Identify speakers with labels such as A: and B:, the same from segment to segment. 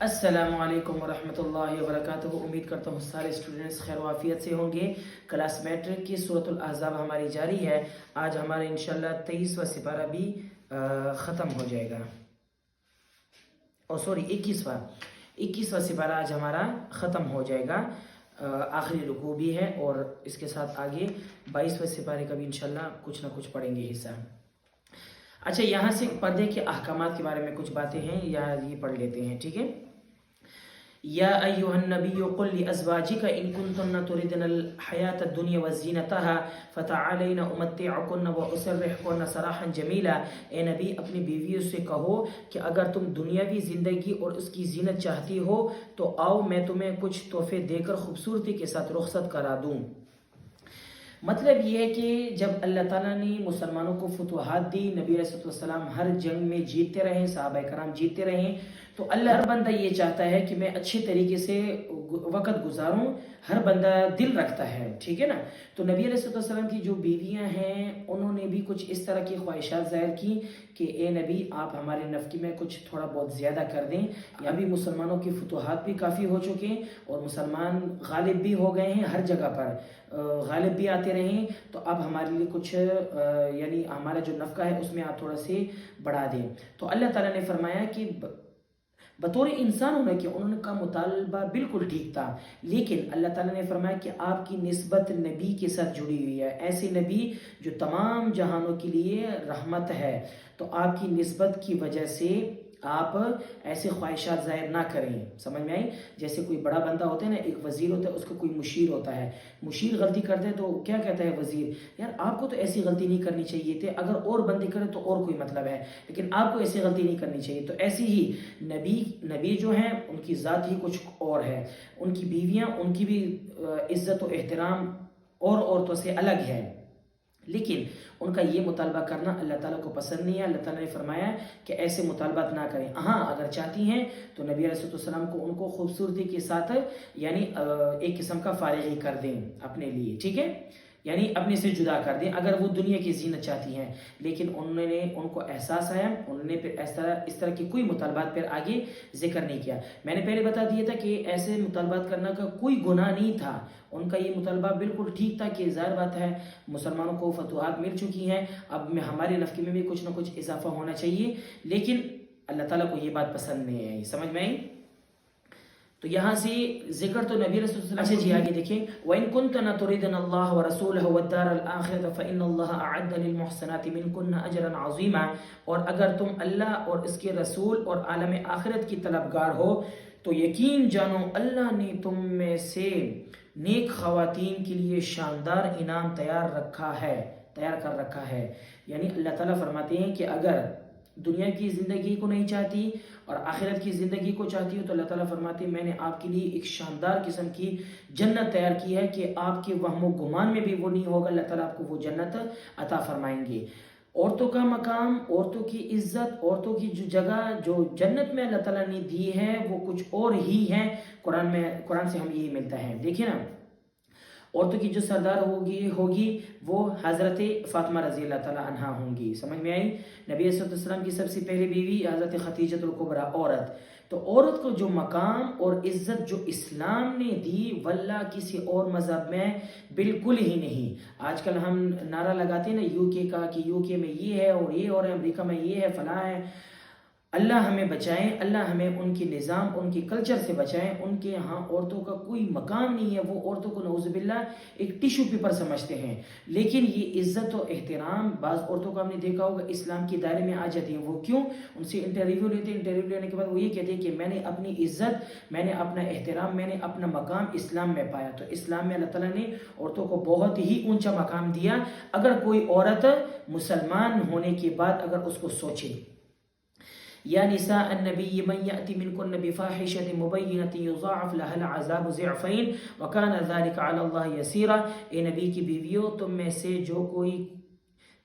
A: السلام علیکم ورحمۃ اللہ وبرکاتہ۔ امید کرتا ہوں سارے اسٹوڈنٹس خیر و عافیت سے ہوں گے۔ کلاس میٹرک کی سورۃ الاحزاب ہماری جاری ہے۔ آج ہمارا انشاءاللہ 23واں سپارہ بھی ختم ہو جائے گا، اور سوری 21واں سپارہ آج ہمارا ختم ہو جائے گا۔ آخری رکوع بھی ہے، اور اس کے ساتھ آگے 22واں سپارے کا بھی انشاءاللہ کچھ نہ کچھ پڑھیں گے حصہ۔ اچھا، یہاں سے پردے کے احکامات کے بارے میں کچھ باتیں ہیں، یہ پڑھ لیتے ہیں، ٹھیک ہے۔ یا ایھا النبی قل لازواجک ان کنتن تردن الحیاۃ الدنیا وزینتها فتعالین امتعکن واسرحکن سراحا جمیلا۔ اے نبی، اپنی بیویوں سے کہو کہ اگر تم دنیاوی زندگی اور اس کی زینت چاہتی ہو تو آؤ میں تمہیں کچھ تحفے دے کر خوبصورتی کے ساتھ رخصت کرا دوں۔ مطلب یہ ہے کہ جب اللہ تعالیٰ نے مسلمانوں کو فتوحات دی، نبی علیہ السلام ہر جنگ میں جیتتے رہیں، صحابہ کرام جیتتے رہیں، تو اللہ ہر بندہ یہ چاہتا ہے کہ میں اچھے طریقے سے وقت گزاروں۔ ہر بندہ دل رکھتا ہے، ٹھیک ہے نا۔ تو نبی علیہ السلام کی جو بیویاں ہیں انہوں نے بھی کچھ اس طرح کی خواہشات ظاہر کی کہ اے نبی، آپ ہمارے نفقے میں کچھ تھوڑا بہت زیادہ کر دیں۔ ابھی مسلمانوں کی فتوحات بھی کافی ہو چکے ہیں، اور مسلمان غالب بھی ہو گئے ہیں، ہر جگہ پر غالب بھی آتے رہیں، تو اب ہمارے لیے کچھ یعنی ہمارا جو نفقہ ہے اس میں آپ تھوڑا سے بڑھا دیں۔ تو اللہ تعالیٰ نے فرمایا کہ بطور انسان ہونے کے انہوں نے کا مطالبہ بالکل ٹھیک تھا، لیکن اللہ تعالیٰ نے فرمایا کہ آپ کی نسبت نبی کے ساتھ جڑی ہوئی ہے، ایسے نبی جو تمام جہانوں کے لیے رحمت ہے، تو آپ کی نسبت کی وجہ سے آپ ایسے خواہشات ظاہر نہ کریں۔ سمجھ میں آئی؟ جیسے کوئی بڑا بندہ ہوتا ہے نا، ایک وزیر ہوتا ہے، اس کو کوئی مشیر ہوتا ہے، مشیر غلطی کرتے ہیں تو کیا کہتا ہے وزیر؟ یار آپ کو تو ایسی غلطی نہیں کرنی چاہیے تھے، اگر اور بندے کریں تو اور کوئی مطلب ہے، لیکن آپ کو ایسی غلطی نہیں کرنی چاہیے۔ تو ایسی ہی نبی جو ہیں ان کی ذات ہی کچھ اور ہے، ان کی بیویاں، ان کی بھی عزت و احترام اور عورتوں سے الگ ہے، لیکن ان کا یہ مطالبہ کرنا اللہ تعالیٰ کو پسند نہیں ہے۔ اللہ تعالیٰ نے فرمایا کہ ایسے مطالبات نہ کریں۔ ہاں، اگر چاہتی ہیں تو نبی علیہ السلام کو ان کو خوبصورتی کے ساتھ یعنی ایک قسم کا فارغ ہی کر دیں اپنے لیے، ٹھیک ہے، یعنی اپنے سے جدا کر دیں اگر وہ دنیا کی زینت چاہتی ہیں۔ لیکن ان کو احساس آیا، انہوں نے پھر اس طرح کی کوئی مطالبات پھر آگے ذکر نہیں کیا۔ میں نے پہلے بتا دیا تھا کہ ایسے مطالبات کرنا کا کوئی گناہ نہیں تھا، ان کا یہ مطالبہ بالکل ٹھیک تھا کہ ظاہر بات ہے مسلمانوں کو فتوحات مل چکی ہیں، اب ہمارے نفقے میں بھی کچھ نہ کچھ اضافہ ہونا چاہیے، لیکن اللہ تعالیٰ کو یہ بات پسند نہیں آئی۔ سمجھ میں آئی؟ تو یہاں سے ذکر تو نبی رسول اللہ علیہ وسلم۔ جی آگے دیکھیں، وَإِن كُنتُنَّ تُرِدْنَ اللَّهَ وَرَسُولَهُ وَالدَّارَ الْآخِرَةَ فَإِنَّ اللَّهَ أَعَدَّ لِلْمُحْسِنَاتِ مِنكُنَّ أَجْرًا عَظِيمًا۔ اور اگر تم اللہ اور اس کے رسول اور عالم آخرت کی طلبگار ہو تو یقین جانو اللہ نے تم میں سے نیک خواتین کے لیے شاندار انعام تیار کر رکھا ہے۔ یعنی اللہ تعالیٰ فرماتے ہیں کہ اگر دنیا کی زندگی کو نہیں چاہتی اور آخرت کی زندگی کو چاہتی ہو تو اللہ تعالیٰ فرماتے ہیں میں نے آپ کے لیے ایک شاندار قسم کی جنت تیار کی ہے کہ آپ کے وہم و گمان میں بھی وہ نہیں ہوگا، اللہ تعالیٰ آپ کو وہ جنت عطا فرمائیں گے۔ عورتوں کا مقام، عورتوں کی عزت، عورتوں کی جو جگہ جو جنت میں اللہ تعالیٰ نے دی ہے وہ کچھ اور ہی ہے۔ قرآن سے ہم یہی ملتا ہے۔ دیکھیں نا، عورتوں کی جو سردار ہوگی وہ حضرت فاطمہ رضی اللہ تعالیٰ عنہ ہوں گی۔ سمجھ میں آئی؟ نبی صلی اللہ علیہ وسلم کی سب سے پہلی بیوی حضرت خدیجہ الکبریٰ عورت۔ تو عورت کو جو مقام اور عزت جو اسلام نے دی واللہ کسی اور مذہب میں بالکل ہی نہیں۔ آج کل ہم نعرہ لگاتے ہیں نا یو کے کا کہ یو کے میں یہ ہے اور یہ، اور امریکہ میں یہ ہے، فلاں ہے۔ اللہ ہمیں بچائیں، اللہ ہمیں ان کے نظام، ان کے کلچر سے بچائیں۔ ان کے ہاں عورتوں کا کوئی مقام نہیں ہے، وہ عورتوں کو نعوذ باللہ ایک ٹیشو پیپر سمجھتے ہیں۔ لیکن یہ عزت و احترام بعض عورتوں کو ہم نے دیکھا ہوگا اسلام کے دائرے میں آ جاتی ہیں۔ وہ کیوں؟ ان سے انٹرویو لیتے ہیں، انٹرویو لینے کے بعد وہ یہ کہتے ہیں کہ میں نے اپنی عزت، میں نے اپنا احترام، میں نے اپنا مقام اسلام میں پایا۔ تو اسلام میں اللہ تعالیٰ نے عورتوں کو بہت ہی اونچا مقام دیا۔ اگر کوئی عورت مسلمان ہونے کے بعد اگر اس کو سوچے، یا نساء النبی من یأتی منکن بفاحشۃ مبینۃ یضاعف لها العذاب ضعفین وکان ذلک علی اللہ یسیرا۔ اے نبی کی بیویوں، تم میں سے جو کوئی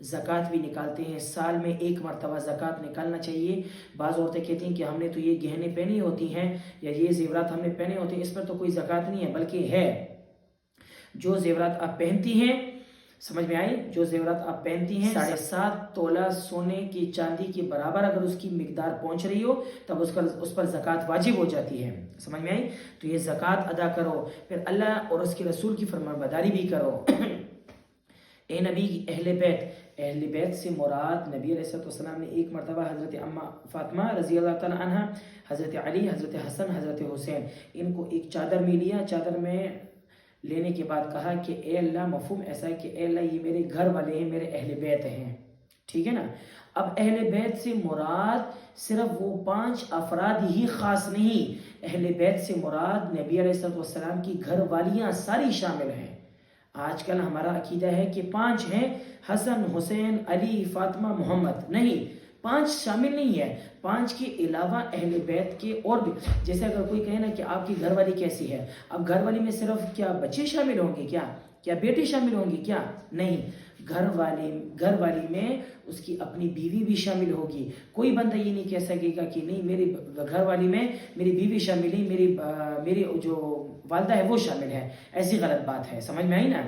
A: زکوٰۃ بھی نکالتے ہیں، سال میں ایک مرتبہ زکوٰۃ نکالنا چاہیے۔ بعض عورتیں کہتی ہیں کہ ہم نے تو یہ گہنے پہنی ہوتی ہیں یا یہ زیورات ہم نے پہنے ہوتے ہیں، اس پر تو کوئی زکوٰۃ نہیں ہے، بلکہ ہے۔ جو زیورات آپ پہنتی ہیں، سمجھ میں آئی، جو زیورات آپ پہنتی ہیں 7.5 تولہ سونے کی چاندی کے برابر اگر اس کی مقدار پہنچ رہی ہو تب اس پر زکوٰۃ واجب ہو جاتی ہے، سمجھ میں آئی۔ تو یہ زکوٰۃ ادا کرو، پھر اللہ اور اس کے رسول کی فرمانبرداری بھی کرو۔ اے نبی اہل بیت سے مراد نبی علیہ السلام نے ایک مرتبہ حضرت اما فاطمہ رضی اللہ تعالیٰ عنہ، حضرت علی، حضرت حسن، حضرت حسین، ان کو ایک چادر میں لیا۔ چادر میں لینے کے بعد کہا کہ اے اللہ، مفہوم ایسا ہے کہ اے اللہ یہ میرے گھر والے ہیں، میرے اہل بیت ہیں، ٹھیک ہے نا۔ اب اہل بیت سے مراد صرف وہ 5 افراد ہی خاص نہیں، اہل بیت سے مراد نبی علیہ السلام کی گھر والیاں ساری شامل ہیں۔ آج کل ہمارا عقیدہ ہے کہ 5 ہیں، حسن، حسین، علی، فاطمہ، محمد، نہیں، 5 شامل نہیں ہے، 5 کے علاوہ اہل بیت کے اور بھی، جیسے اگر کوئی کہے نا کہ آپ کی گھر والی کیسی ہے، اب گھر والی میں صرف کیا بچے شامل ہوں گے، کیا بیٹے شامل ہوں گے، کیا نہیں، گھر والی میں اس کی اپنی بیوی بھی شامل ہوگی۔ کوئی بندہ یہ نہیں کہہ سکے گا کہ نہیں میری گھر والی میں میری بیوی شامل نہیں، میری جو والدہ ہے وہ شامل ہے، ایسی غلط بات ہے، سمجھ میں آئی نا۔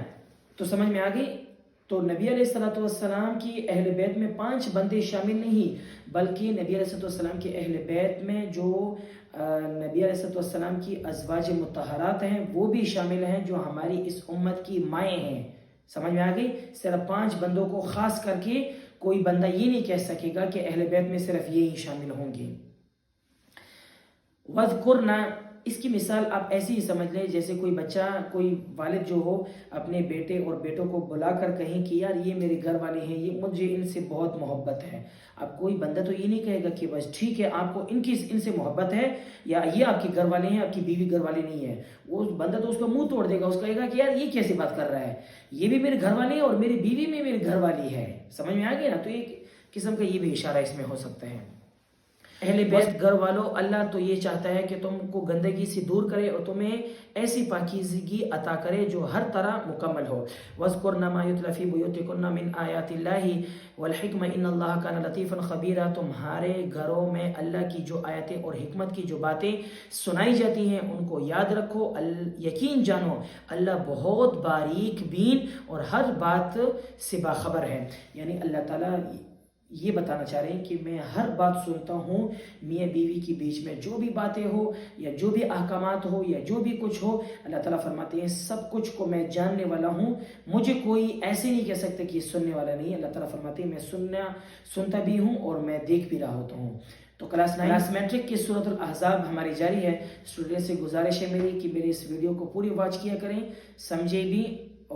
A: تو سمجھ میں آ گئی۔ تو نبی علیہ السلام کی اہل بیت میں 5 بندے شامل نہیں، بلکہ نبی علیہ السلام کے اہل بیت میں جو نبی علیہ السلام کی ازواج مطہرات ہیں وہ بھی شامل ہیں، جو ہماری اس امت کی مائیں ہیں، سمجھ میں آ گئی۔ صرف 5 بندوں کو خاص کر کے کوئی بندہ یہ نہیں کہہ سکے گا کہ اہل بیت میں صرف یہی شامل ہوں گے۔ وَذْكُرْنَا، اس کی مثال آپ ایسی ہی سمجھ لیں جیسے کوئی بچہ، کوئی والد جو ہو اپنے بیٹے اور بیٹوں کو بلا کر کہیں کہ یار یہ میرے گھر والے ہیں، یہ مجھے ان سے بہت محبت ہے۔ اب کوئی بندہ تو یہ نہیں کہے گا کہ بس ٹھیک ہے آپ کو ان سے محبت ہے یا یہ آپ کے گھر والے ہیں، آپ کی بیوی گھر والی نہیں ہے۔ وہ بندہ تو اس کا منہ توڑ دے گا، اس کہے گا کہ یار یہ کیسی بات کر رہا ہے، یہ بھی میرے گھر والے ہیں اور میری بیوی میں میرے گھر والی ہے، سمجھ میں آ گیا نا۔ تو ایک قسم کا یہ بھی اشارہ اس میں ہو سکتا ہے۔ اہل بیت گھر والو، اللہ تو یہ چاہتا ہے کہ تم کو گندگی سے دور کرے اور تمہیں ایسی پاکیزگی عطا کرے جو ہر طرح مکمل ہو۔ وَاذْكُرْنَ مَا يُتْلَى فِي بُيُوتِكُنَّ مِنْ آيَاتِ اللَّهِ وَالْحِكْمَةِ إِنَّ اللَّهَ كَانَ لَطِيفًا خَبِيرًا، تمہارے گھروں میں اللہ کی جو آیتیں اور حکمت کی جو باتیں سنائی جاتی ہیں ان کو یاد رکھو، یقین جانو اللہ بہت باریک بین اور ہر بات سے باخبر ہے۔ یعنی اللہ تعالیٰ یہ بتانا چاہ رہے ہیں کہ میں ہر بات سنتا ہوں، میاں بیوی کے بیچ میں جو بھی باتیں ہو یا جو بھی احکامات ہو یا جو بھی کچھ ہو، اللہ تعالیٰ فرماتے ہیں سب کچھ کو میں جاننے والا ہوں، مجھے کوئی ایسے نہیں کہہ سکتا کہ یہ سننے والا نہیں ہے۔ اللہ تعالیٰ فرماتے ہیں میں سنتا بھی ہوں اور میں دیکھ بھی رہا ہوتا ہوں۔ تو کلاس میٹرک کی سورۃ الاحزاب ہماری جاری ہے۔ اسٹوڈنٹ سے گزارش ہے میری کہ میرے اس ویڈیو کو پوری واچ کیا کریں، سمجھے بھی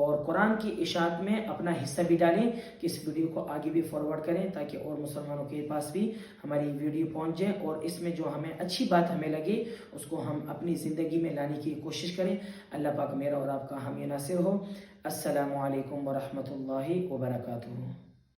A: اور قرآن کی اشاعت میں اپنا حصہ بھی ڈالیں کہ اس ویڈیو کو آگے بھی فارورڈ کریں تاکہ اور مسلمانوں کے پاس بھی ہماری ویڈیو پہنچ جائے، اور اس میں جو ہمیں اچھی بات ہمیں لگے اس کو ہم اپنی زندگی میں لانے کی کوشش کریں۔ اللہ پاک میرا اور آپ کا حامی ناصر ہو۔ السلام علیکم ورحمۃ اللہ وبرکاتہ۔